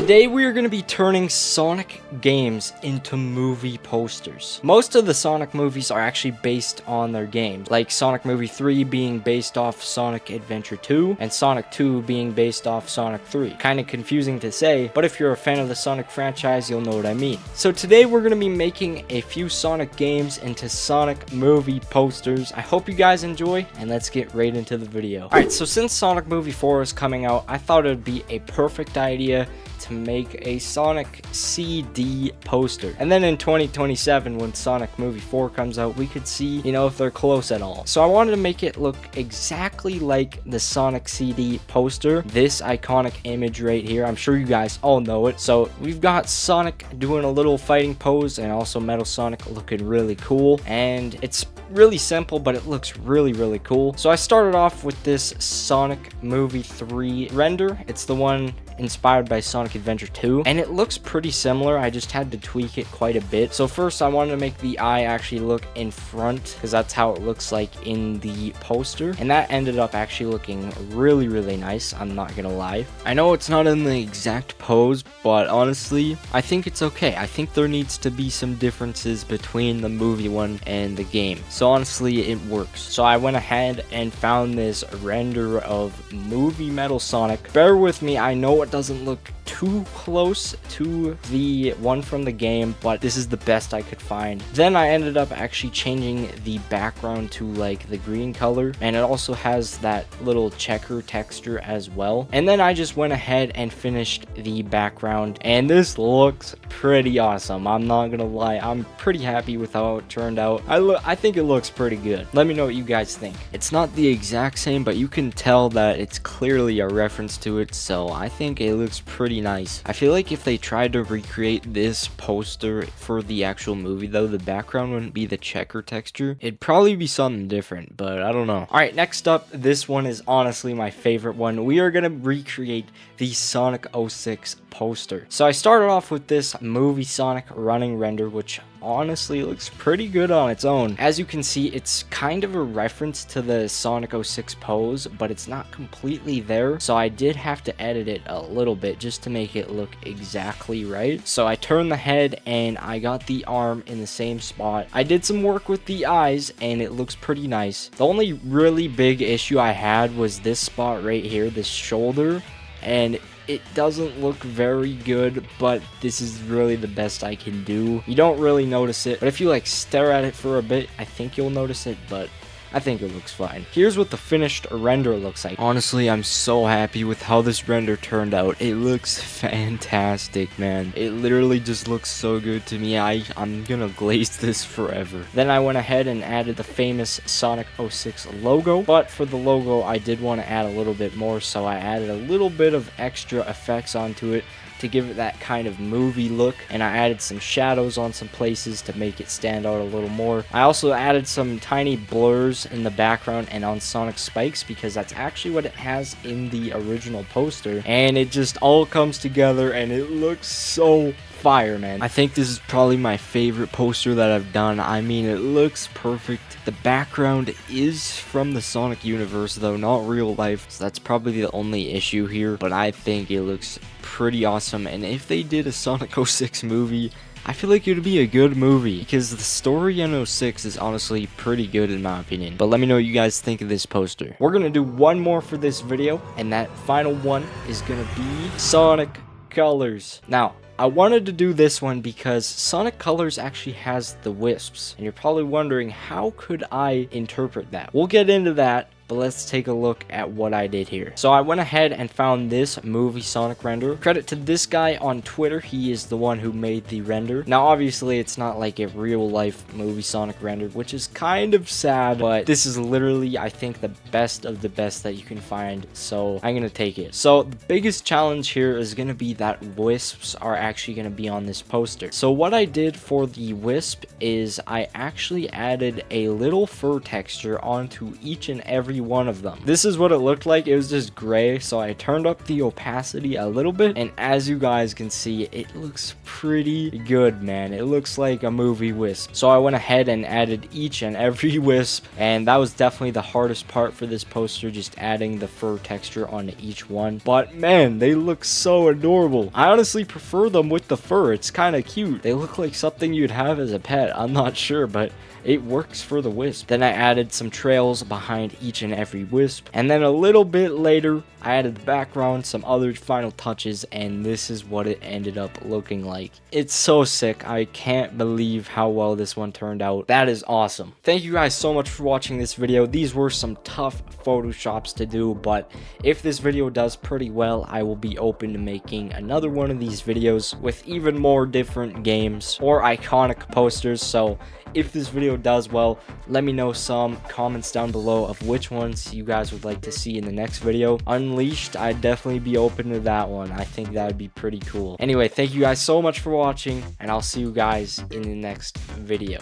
Today we are going to be turning Sonic games into movie posters. Most of the Sonic movies are actually based on their games, like Sonic Movie 3 being based off Sonic Adventure 2, and Sonic 2 being based off Sonic 3. Kind of confusing to say, but if you're a fan of the Sonic franchise, you'll know what I mean. So today we're going to be making a few Sonic games into Sonic movie posters. I hope you guys enjoy, and let's get right into the video. Alright, so since Sonic Movie 4 is coming out, I thought it would be a perfect idea to make a Sonic CD poster. And then in 2027, when Sonic Movie 4 comes out, we could see, if they're close at all. So I wanted to make it look exactly like the Sonic CD poster. This iconic image right here, I'm sure you guys all know it. So we've got Sonic doing a little fighting pose, and also Metal Sonic looking really cool. And it's really simple, but it looks really cool. So I started off with this Sonic Movie 3 render. It's the one inspired by Sonic Adventure 2, and it looks pretty similar. I just had to tweak it quite a bit. So first I wanted to make the eye actually look in front, because that's how it looks like in the poster, and that ended up actually looking really nice. I'm not gonna lie, I know it's not in the exact pose, but honestly I think it's okay. I think there needs to be some differences between the movie one and the game, so honestly it works. So I went ahead and found this render of movie Metal Sonic. Bear with me, I know it doesn't look too close to the one from the game, but this is the best I could find. Then I ended up actually changing the background to like the green color, and it also has that little checker texture as well. And then I just went ahead and finished the background, and this looks pretty awesome. I'm not gonna lie, I'm pretty happy with how it turned out. I think it looks pretty good. Let me know what you guys think. It's not the exact same, but you can tell that it's clearly a reference to it, so I think it looks pretty nice. I feel like if they tried to recreate this poster for the actual movie though, the background wouldn't be the checker texture. It'd probably be something different, but I don't know. Alright, next up, this one is honestly my favorite one. We are gonna recreate the Sonic 06 poster. So I started off with this movie Sonic running render, which honestly looks pretty good on its own. As you can see, it's kind of a reference to the Sonic 06 pose, but it's not completely there, so I did have to edit it a little bit just to make it look exactly right. So I turned the head and I got the arm in the same spot. I did some work with the eyes and it looks pretty nice. The only really big issue I had was this spot right here, this shoulder, and it doesn't look very good, but this is really the best I can do. You don't really notice it, but if you stare at it for a bit, I think you'll notice it, but I think it looks fine. Here's what the finished render looks like. Honestly, I'm so happy with how this render turned out. It looks fantastic, man. It literally just looks so good to me. I'm gonna glaze this forever. Then I went ahead and added the famous Sonic 06 logo, but for the logo, I did want to add a little bit more, so I added a little bit of extra effects onto it to give it that kind of movie look, and I added some shadows on some places to make it stand out a little more. I also added some tiny blurs in the background and on Sonic spikes, because that's actually what it has in the original poster, and it just all comes together and it looks so fire, man. I think this is probably my favorite poster that I've done. I mean, it looks perfect. The background is from the Sonic universe though, not real life, so that's probably the only issue here, but I think it looks pretty awesome. And if they did a Sonic 06 movie, I feel like it would be a good movie, because the story in 06 is honestly pretty good in my opinion. But let me know what you guys think of this poster. We're gonna do one more for this video, and that final one is gonna be Sonic Colors. Now, I wanted to do this one because Sonic Colors actually has the wisps, and you're probably wondering, how could I interpret that? We'll get into that, but let's take a look at what I did here. So I went ahead and found this movie Sonic render. Credit to this guy on Twitter, he is the one who made the render. Now obviously it's not like a real life movie Sonic render, which is kind of sad, but this is literally, I think, the best of the best that you can find, so I'm gonna take it. So the biggest challenge here is gonna be that wisps are actually gonna be on this poster. So what I did for the wisp is I actually added a little fur texture onto each and every every one of them. This is what it looked like. It was just gray, so I turned up the opacity a little bit, and as you guys can see, it looks pretty good, man. It looks like a movie wisp. So I went ahead and added each and every wisp, and that was definitely the hardest part for this poster, just adding the fur texture on each one. But man, they look so adorable. I honestly prefer them with the fur. It's kind of cute. They look like something you'd have as a pet. I'm not sure, but it works for the wisp. Then I added some trails behind each and every wisp, and then a little bit later I added the background, some other final touches, and this is what it ended up looking like. It's so sick. I can't believe how well this one turned out. That is awesome. Thank you guys so much for watching this video. These were some tough photoshops to do, but if this video does pretty well, I will be open to making another one of these videos with even more different games or iconic posters. So if this video does well, let me know some comments down below of which ones you guys would like to see in the next video. Unleashed, I'd definitely be open to that one. I think that would be pretty cool. Anyway, thank you guys so much for watching, and I'll see you guys in the next video.